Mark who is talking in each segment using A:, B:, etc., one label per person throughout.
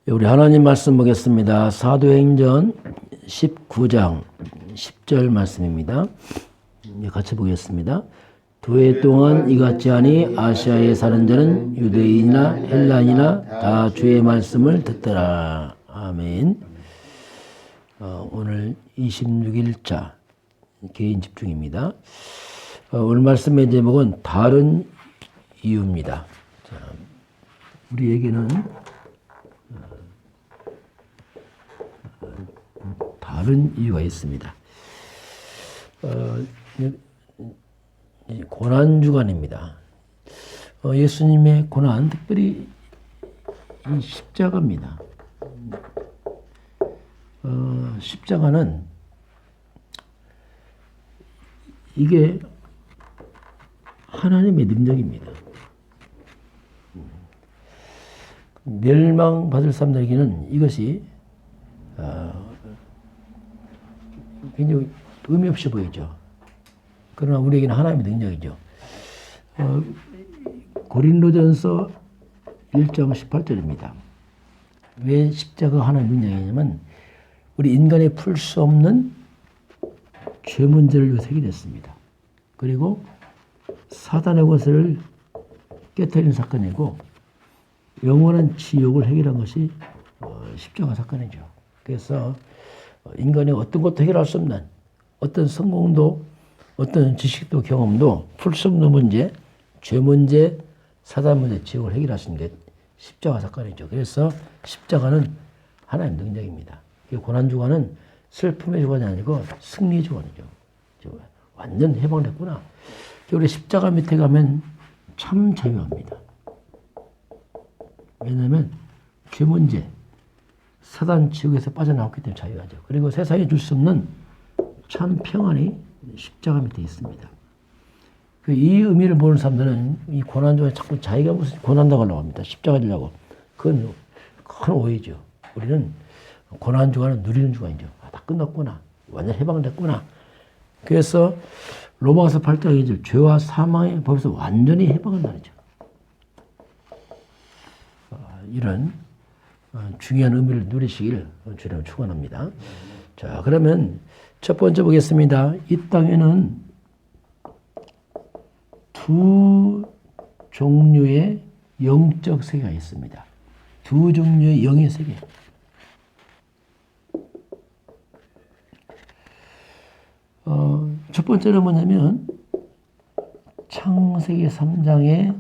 A: 우리 하나님 말씀 보겠습니다. 사도행전 19장 10절 말씀입니다. 같이 보겠습니다. 2해 동안 이같이 하니 아시아에 사는 자는 유대인이나 헬라인이나 다 주의 말씀을 듣더라. 아멘. 오늘 26일차 개인 집중입니다. 오늘 말씀의 제목은 다른 이유입니다. 자, 우리에게는 다른 이유가 있습니다. 고난주간입니다. 예수님의 고난, 특별히 이 십자가입니다. 십자가는 이게 하나님의 능력입니다. 멸망받을 사람들에게는 이것이 굉장히 의미 없이 보이죠. 그러나 우리에게는 하나님의 능력이죠. 고린도전서 1장 18절입니다. 왜 십자가 하나님의 능력이냐면 우리 인간이 풀 수 없는 죄 문제를 위해서 해결했습니다. 그리고 사단의 것을 깨뜨리는 사건이고 영원한 지옥을 해결한 것이 십자가 사건이죠. 그래서 인간이 어떤 것도 해결할 수 없는 어떤 성공도 어떤 지식도 경험도 풀 수 없는 문제, 죄 문제, 사단 문제, 지옥을 해결하신 게 십자가 사건이죠. 그래서 십자가는 하나님의 능력입니다. 고난주간은 슬픔의 주간이 아니고 승리의 주간이죠. 완전 해방됐구나. 우리 십자가 밑에 가면 참 자유합니다. 왜냐하면 죄 문제, 사단 지옥에서 빠져나왔기 때문에 자유하죠. 그리고 세상에 줄 수 없는 참 평안이 십자가 밑에 있습니다. 이 의미를 모르는 사람들은 이 고난주간에 자꾸 자기가 무슨 고난당하려고 합니다. 십자가 지려고. 그건 큰 오해죠. 우리는 고난주간은 누리는 주간이죠. 다 끝났구나. 완전 해방됐구나. 그래서 로마서 8장 2절 죄와 사망의 법에서 완전히 해방한 날이죠. 이런 중요한 의미를 누리시길 주님을 축원합니다. 자, 그러면 첫 번째 보겠습니다. 이 땅에는 두 종류의 영적 세계가 있습니다. 두 종류의 영의 세계. 첫 번째는 뭐냐면 창세기 3장의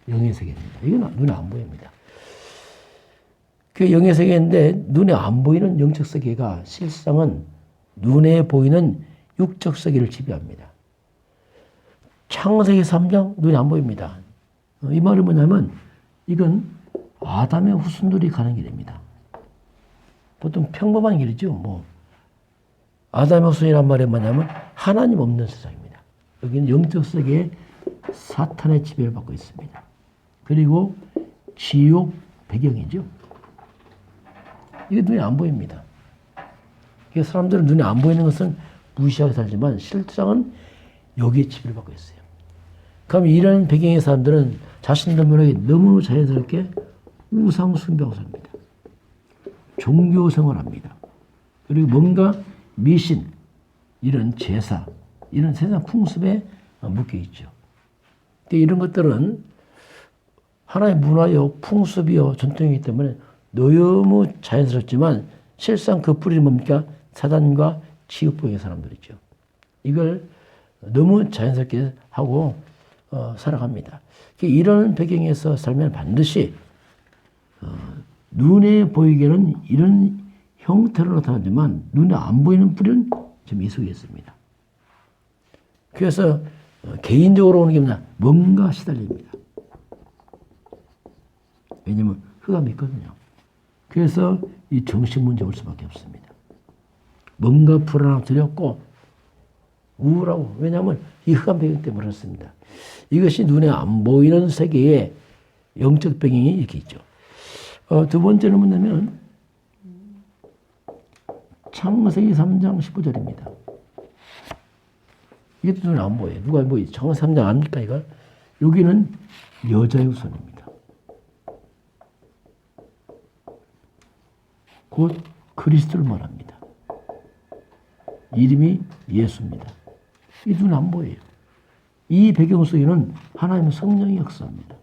A: 영의 세계입니다. 이건 눈에 안 보입니다. 그 영의 세계인데 눈에 안 보이는 영적 세계가 실상은 눈에 보이는 육적 세계를 지배합니다. 창세기 3장 눈에 안 보입니다. 이 말은 뭐냐면 이건 아담의 후손들이 가는 길입니다. 보통 평범한 길이죠. 아담의 후손이란 말이 뭐냐면 하나님 없는 세상입니다. 여기는 영적 세계에 사탄의 지배를 받고 있습니다. 그리고 지옥 배경이죠. 이게 눈에 안 보입니다. 사람들은 눈에 안 보이는 것은 무시하게 살지만 실상은 여기에 지배를 받고 있어요. 그럼 이런 배경의 사람들은 자신들 모르게 너무 자연스럽게 우상 숭배하고 삽니다. 종교 생활합니다. 그리고 뭔가 미신, 이런 제사, 이런 세상 풍습에 묶여 있죠. 이런 것들은 하나의 문화요, 풍습이요, 전통이기 때문에 너무 자연스럽지만 실상 그 뿌리는 뭡니까? 사단과 지옥보의 사람들이죠. 이걸 너무 자연스럽게 하고 살아갑니다. 이런 배경에서 살면 반드시 눈에 보이기에는 이런 형태로 나타나지만 눈에 안 보이는 뿌리는 좀 이 속에 있습니다. 그래서 개인적으로 오는 게 뭐냐? 뭔가 시달립니다. 왜냐하면 흑암이 있거든요. 그래서 이 정신 문제 올 수밖에 없습니다. 뭔가 불안하고 두렵고 우울하고, 왜냐하면 이 흑암 배경 때문에 그렇습니다. 이것이 눈에 안 보이는 세계의 영적 배경이 이렇게 있죠. 두 번째는 뭐냐면 창세기 3장 15절입니다. 이게 눈에 안 보여요. 누가 보이죠? 창세기 3장 압니까 이걸? 여기는 여자의 후손입니다. 곧 그리스도를 말합니다. 이름이 예수입니다. 이 눈 안 보여요. 이 배경 속에는 하나님의 성령이 역사합니다.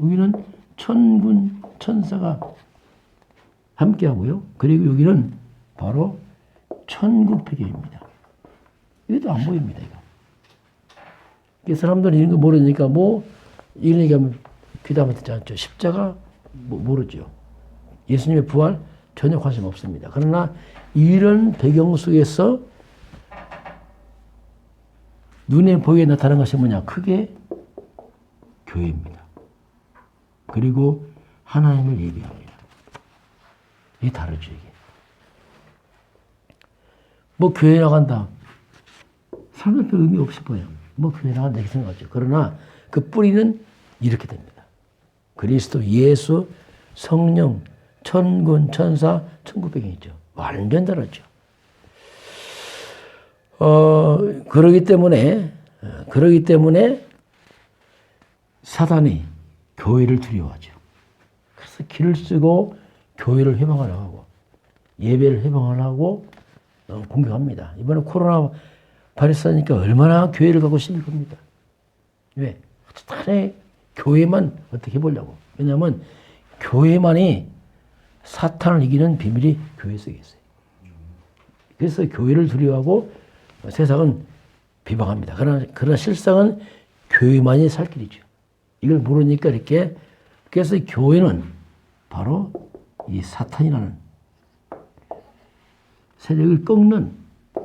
A: 여기는 천군 천사가 함께하고요. 그리고 여기는 바로 천국 배경입니다. 이것도 안 보입니다. 이거. 사람들은 이런 거 모르니까 뭐 이런 얘기하면 귀담아 듣지 않죠. 십자가 모르죠. 예수님의 부활 전혀 관심 없습니다. 그러나 이런 배경 속에서 눈에 보이게 나타나는 것이 뭐냐? 크게 교회입니다. 그리고 하나님을 예배합니다. 이게 다르죠, 이게. 뭐 교회 나간다. 사람들 별 의미 없이 보여요. 뭐 교회 나간다 이렇게 생각하죠. 그러나 그 뿌리는 이렇게 됩니다. 그리스도, 예수, 성령, 천군, 천사, 천국 배경이죠. 완전 다르죠. 그러기 때문에 사단이 교회를 두려워하죠. 그래서 길을 쓰고 교회를 회방을 하고 예배를 회방을 하고 공격합니다. 이번에 코로나 바이러스니까 얼마나 교회를 가고 싶을 겁니다. 왜? 단에 교회만 어떻게 해보려고. 왜냐하면 교회만이 사탄을 이기는 비밀이 교회 속에 있어요. 그래서 교회를 두려워하고 세상은 비방합니다. 그러나 실상은 교회만이 살 길이죠. 이걸 모르니까 이렇게. 그래서 교회는 바로 이 사탄이라는 세력을 꺾는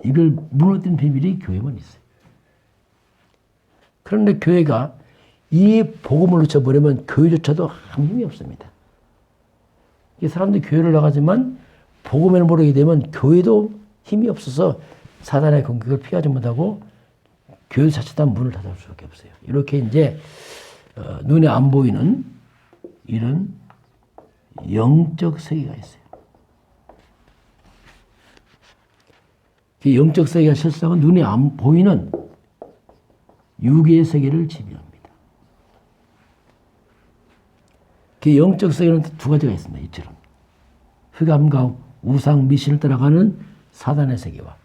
A: 이걸 무너뜨린 비밀이 교회만 있어요. 그런데 교회가 이 복음을 놓쳐버리면 교회조차도 아무 힘이 없습니다. 이 사람들이 교회를 나가지만 복음을 모르게 되면 교회도 힘이 없어서 사단의 공격을 피하지 못하고 교회 자체도 문을 닫을 수밖에 없어요. 이렇게 이제 눈에 안 보이는 이런 영적 세계가 있어요. 그 영적 세계가 실상은 눈에 안 보이는 육의 세계를 지배합니다. 그 영적 세계는 두 가지가 있습니다. 이처럼 흑암과 우상 미신을 따라가는 사단의 세계와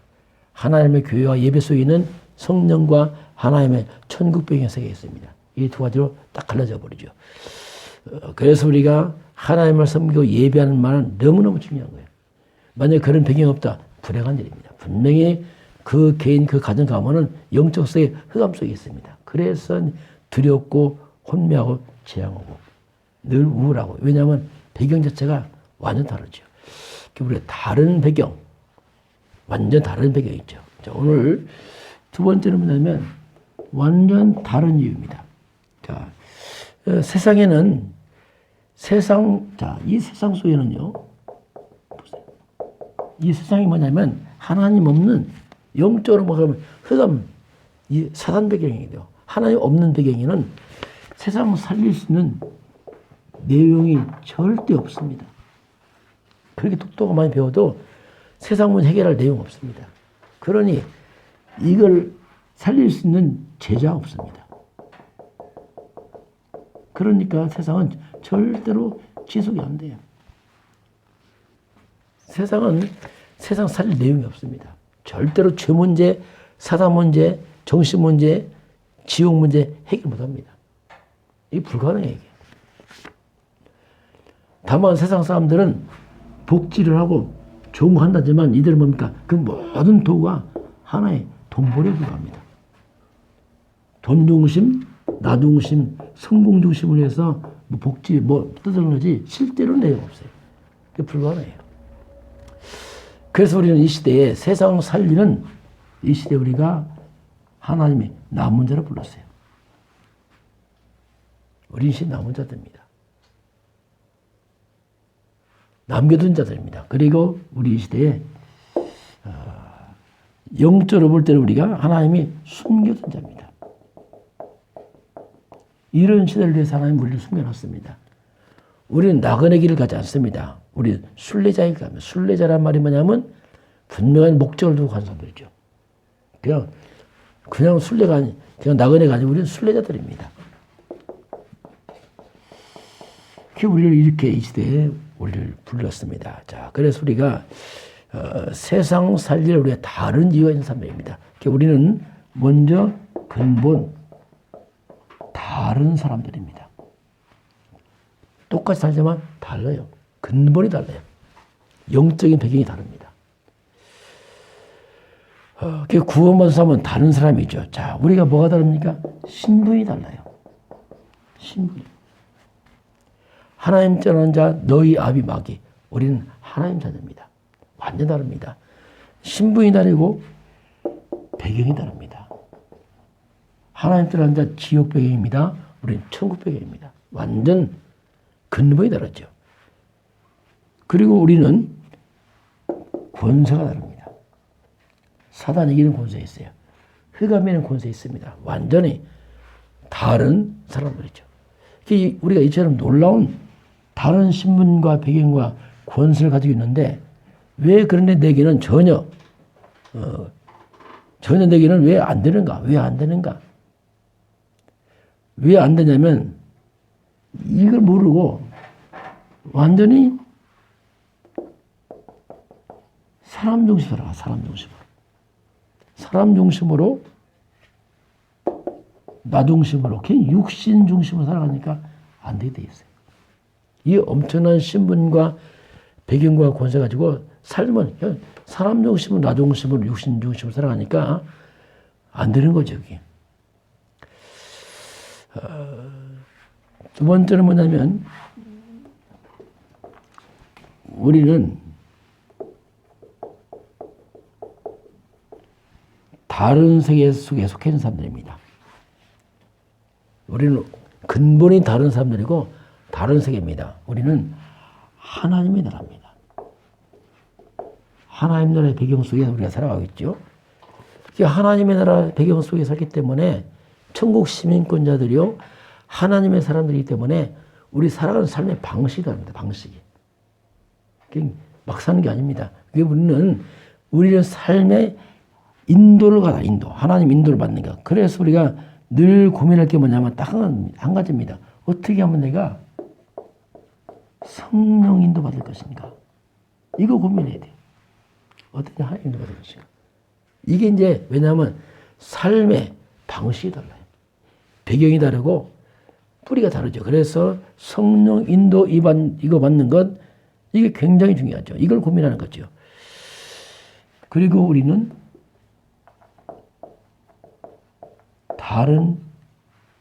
A: 하나님의 교회와 예배 속에 있는 성령과 하나님의 천국 배경의 세계가 있습니다. 이 두 가지로 딱 갈라져 버리죠. 그래서 우리가 하나님을 섬기고 예배하는 말은 너무너무 중요한 거예요. 만약에 그런 배경이 없다, 불행한 일입니다. 분명히 그 개인, 그 가정 가문은 영적 세계, 흑암 속에 있습니다. 그래서 두렵고 혼미하고 재앙하고 늘 우울하고. 왜냐하면 배경 자체가 완전 다르죠. 우리가 다른 배경, 완전 다른 배경이 있죠. 자, 오늘 두 번째는 뭐냐면 완전 다른 이유입니다. 자, 세상에는 이 세상 속에는요, 보세요. 이 세상이 뭐냐면 하나님 없는 영적으로 말하면 흑암, 이 사단 배경이에요. 하나님 없는 배경에는 세상을 살릴 수 있는 내용이 절대 없습니다. 그렇게 독도가 많이 배워도 세상 문제 해결할 내용 없습니다. 그러니 이걸 살릴 수 있는 제자가 없습니다. 그러니까 세상은 절대로 지속이 안 돼요. 세상은 세상 살릴 내용이 없습니다. 절대로 죄 문제, 사단 문제, 정신 문제, 지옥 문제 해결 못 합니다. 이게 불가능해요. 이게. 다만 세상 사람들은 복지를 하고 좋은 거 한다지만 이들은 뭡니까? 그 모든 도구가 하나의 돈벌이에 불과합니다. 돈 중심, 나 중심, 성공 중심을 위해서 뭐 복지, 뭐 떠들어내지 실제로는 내용 없어요. 그게 불가능해요. 그래서 우리는 이 시대에 세상을 살리는 이 시대에 우리가 하나님이 남은 자를 불렀어요. 우리 이 시대 남은 자들입니다. 남겨둔 자들입니다. 그리고 우리 이 시대에 영적으로 볼 때는 우리가 하나님이 숨겨둔 자입니다. 이런 시대를 위해서 하나님 우리를 숨겨놨습니다. 우리는 나그네 길을 가지 않습니다. 우리는 순례자일 가면 순례자란 말이 뭐냐면 분명한 목적을 두고 가는 사람들이죠. 그냥 순례가 아니, 그냥 나그네가 아니고 우리는 순례자들입니다. 우리를 이렇게 이 시대에 우리를 불렀습니다. 자, 그래서 우리가 세상 살릴 우리가 다른 이유가 있는 사람들입니다. 우리는 먼저 근본 다른 사람들입니다. 똑같이 살지만 달라요. 근본이 달라요. 영적인 배경이 다릅니다. 구원받은 사람은 다른 사람이죠. 자, 우리가 뭐가 다릅니까? 신분이 달라요. 신분. 하나님 떠난 자 너희 아비 마귀. 우리는 하나님 자녀입니다. 완전 다릅니다. 신분이 다르고 배경이 다릅니다. 하나님 떠난 자 지옥 배경입니다. 우리는 천국 배경입니다. 완전 근본이 다르죠. 그리고 우리는 권세가 다릅니다. 사단 이기는 권세 있어요. 흑암에는 권세 있습니다. 완전히 다른 사람들이죠. 우리가 이처럼 놀라운 다른 신분과 배경과 권세를 가지고 있는데 왜 그런데 내게는 전혀 내게는 왜 안 되는가? 왜 안 되는가? 왜 안 되냐면 이걸 모르고 완전히 사람 중심으로 살아가. 사람 중심으로 나 중심으로 육신 중심으로 살아가니까 안 되게 돼 있어요. 이 엄청난 신분과 배경과 권세 가지고 살면 사람 중심으로 나 중심으로 육신 중심으로 살아가니까 안 되는 거죠. 그게. 두 번째는 뭐냐면 우리는 다른 세계 속에 속해 있는 사람들입니다. 우리는 근본이 다른 사람들이고 다른 세계입니다. 우리는 하나님의 나라입니다. 하나님 나라의 배경 속에 우리가 살아가겠죠. 하나님의 나라 배경 속에 살기 때문에 천국 시민권자들이요 하나님의 사람들이기 때문에 우리 살아가는 삶의 방식이 다릅니다. 방식이. 막 사는 게 아닙니다. 우리는 삶의 인도를 가다. 하나님 인도를 받는 것. 그래서 우리가 늘 고민할 게 뭐냐면 딱 한 가지입니다. 어떻게 하면 내가 성령 인도 받을 것인가? 이거 고민해야 돼요. 어떻게 하나님 인도 받을 것인가? 이게 이제 왜냐하면 삶의 방식이 달라요. 배경이 다르고 뿌리가 다르죠. 그래서 성령 인도 이거 받는 것 이게 굉장히 중요하죠. 이걸 고민하는 거죠. 그리고 우리는 다른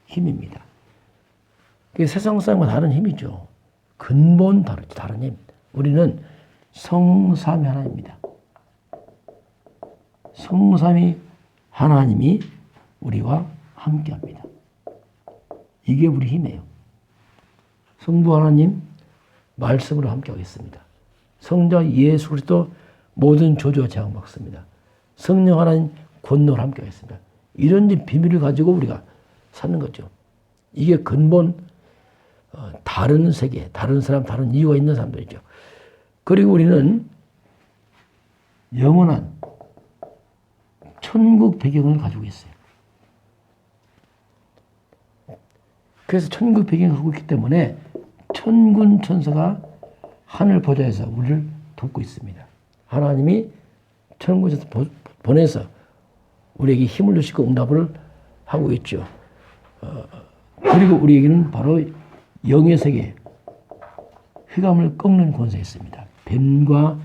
A: 힘입니다. 세상 사람과 다른 힘이죠. 근본 다르죠. 다른 힘. 우리는 성삼위 하나입니다. 성삼위 하나님이 우리와 함께합니다. 이게 우리 힘이에요. 성부 하나님 말씀으로 함께하겠습니다. 성자 예수 그리스도 모든 조주와 재앙 받습니다. 성령 하나님 권능을 함께하겠습니다. 이런 비밀을 가지고 우리가 사는 거죠. 이게 근본 다른 세계, 다른 사람, 다른 이유가 있는 사람들이죠. 그리고 우리는 영원한 천국 배경을 가지고 있어요. 그래서 천국 배경을 갖고 있기 때문에 천군 천사가 하늘 보좌에서 우리를 돕고 있습니다. 하나님이 천국에서 보내서 우리에게 힘을 주시고 응답을 하고 있죠. 그리고 우리에게는 바로 영의 세계, 흑암을 꺾는 권세가 있습니다. 뱀과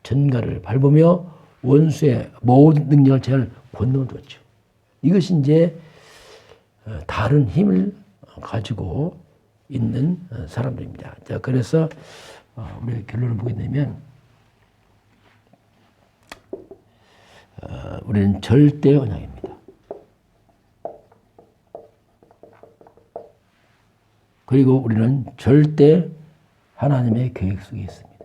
A: 전갈을 밟으며 원수의 모든 능력을 제할 권능을 줬죠. 이것이 이제 다른 힘을 가지고 있는 사람들입니다. 자, 그래서 우리가 결론을 보게 되면 우리는 절대 언약입니다. 그리고 우리는 절대 하나님의 계획 속에 있습니다.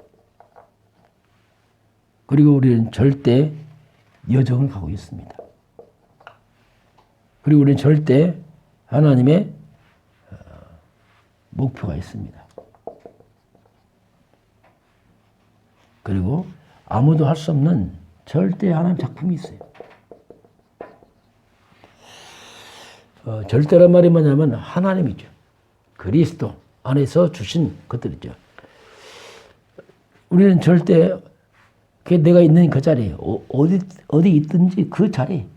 A: 그리고 우리는 절대 여정을 가고 있습니다. 그리고 우리는 절대 하나님의 목표가 있습니다. 그리고 아무도 할 수 없는 절대 하나님 작품이 있어요. 절대란 말이 뭐냐면 하나님이죠. 그리스도 안에서 주신 것들이죠. 우리는 절대 내가 있는 그 자리에 어디 있든지 그 자리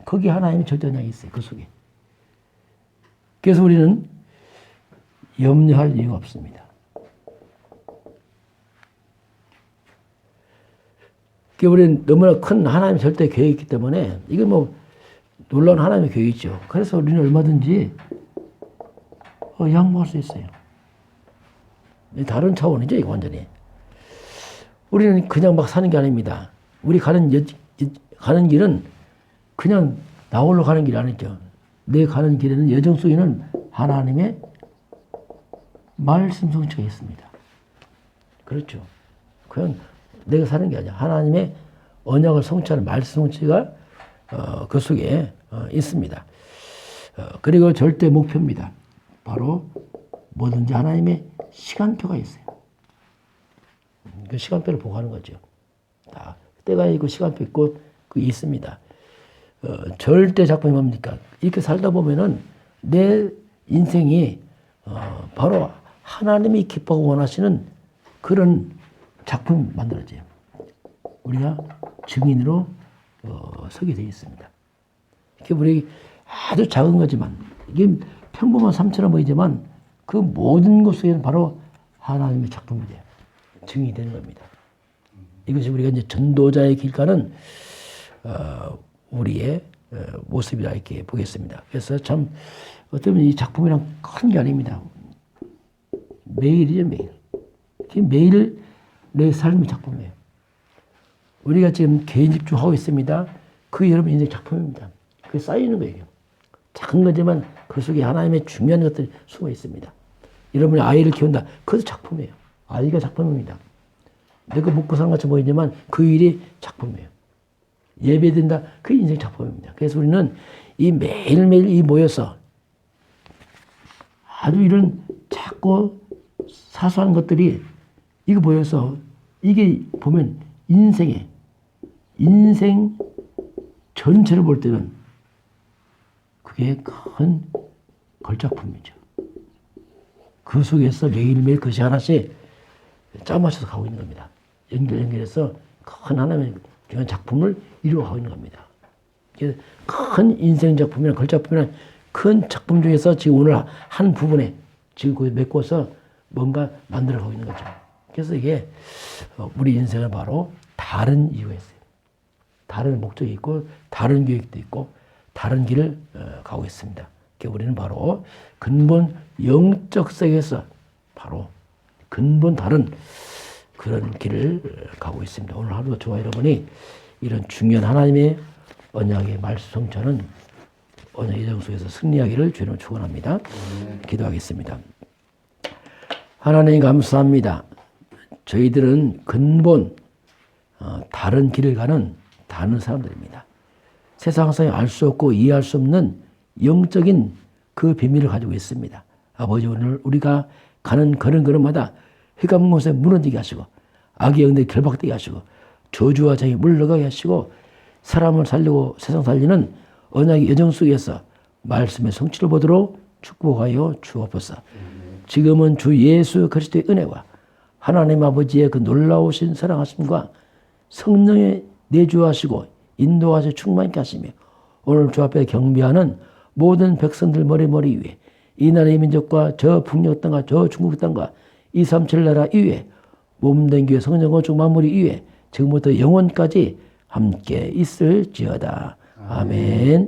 A: 거기 하나님의 절대량이 있어요. 그 속에. 그래서 우리는 염려할 이유가 없습니다. 우리는 너무나 큰 하나님의 절대 계획이 있기 때문에 이건 뭐 놀라운 하나님의 계획이죠. 그래서 우리는 얼마든지 양보할 수 있어요. 다른 차원이죠, 이거 완전히. 우리는 그냥 막 사는 게 아닙니다. 우리 가는 길은 그냥 나 홀로 가는 길이 아니죠. 내 가는 길에는 여정 속에는 하나님의 말씀 성취가 있습니다. 그렇죠. 그냥 내가 사는 게 아니라 하나님의 언약을 성취하는 말씀 성취가 그 속에 있습니다. 그리고 절대 목표입니다. 바로 뭐든지 하나님의 시간표가 있어요. 그 시간표를 보고 하는 거죠. 다 때가 있고 시간표 있고 그게 있습니다. 절대 작품이 뭡니까? 이렇게 살다 보면은 내 인생이 바로 하나님이 기뻐하고 원하시는 그런 작품 만들어져요. 우리가 증인으로 서게 되어 있습니다. 이게 우리 아주 작은 거지만 이게 평범한 삶처럼 보이지만 그 모든 것 속에는 바로 하나님의 작품이 돼요. 증인이 되는 겁니다. 이것이 우리가 이제 전도자의 길 가는 우리의 모습이라 이렇게 보겠습니다. 그래서 참 어쩌면 이 작품이란 큰 게 아닙니다. 매일이죠, 매일. 매일 내 삶의 작품이에요. 우리가 지금 개인 집중하고 있습니다. 그게 여러분 인생 작품입니다. 그게 쌓이는 거예요. 작은 거지만 그 속에 하나님의 중요한 것들이 숨어 있습니다. 여러분이 아이를 키운다. 그것도 작품이에요. 아이가 작품입니다. 내가 먹고 사는 것처럼 보이지만 그 일이 작품이에요. 예배된다. 그게 인생 작품입니다. 그래서 우리는 이 매일매일 이 모여서 아주 이런 작고 사소한 것들이 이거 보여서 이게 보면 인생 전체를 볼 때는 그게 큰 걸작품이죠. 그 속에서 매일매일 것이 하나씩 짜 맞춰서 가고 있는 겁니다. 연결해서 큰 하나님의 귀한 작품을 이루어가고 있는 겁니다. 큰 인생 작품이나 걸작품이나 큰 작품 중에서 지금 오늘 한 부분에 지금 거기 메꿔서 뭔가 만들어가고 있는 거죠. 그래서 이게 우리 인생은 바로 다른 이유가 있어요. 다른 목적이 있고 다른 계획도 있고 다른 길을 가고 있습니다. 우리는 바로 근본 영적 세계에서 바로 근본 다른 그런 길을 가고 있습니다. 오늘 하루도 저와 여러분이 이런 중요한 하나님의 언약의 말씀 성취하는 언약 예정 속에서 승리하기를 주님으로 축원합니다. 기도하겠습니다. 하나님 감사합니다. 저희들은 근본 다른 길을 가는 다른 사람들입니다. 세상상에 알 수 없고 이해할 수 없는 영적인 그 비밀을 가지고 있습니다. 아버지 오늘 우리가 가는 걸음걸음마다 흑암 곳에 무너지게 하시고 악의 영들이 결박되게 하시고 저주와 장이 물러가게 하시고 사람을 살리고 세상 살리는 언약의 여정 속에서 말씀의 성취를 보도록 축복하여 주옵소서. 지금은 주 예수 그리스도의 은혜와 하나님 아버지의 그 놀라우신 사랑하심과 성령의 내주하시고 인도하시고 충만케 하시며 오늘 주 앞에 경배하는 모든 백성들 머리 위에 이 나라의 민족과 저 북녘 땅과 저 중국 땅과 237 나라 이외에 몸된 교회 성령 건축 마무리 이외에 지금부터 영원까지 함께 있을지어다. 아멘.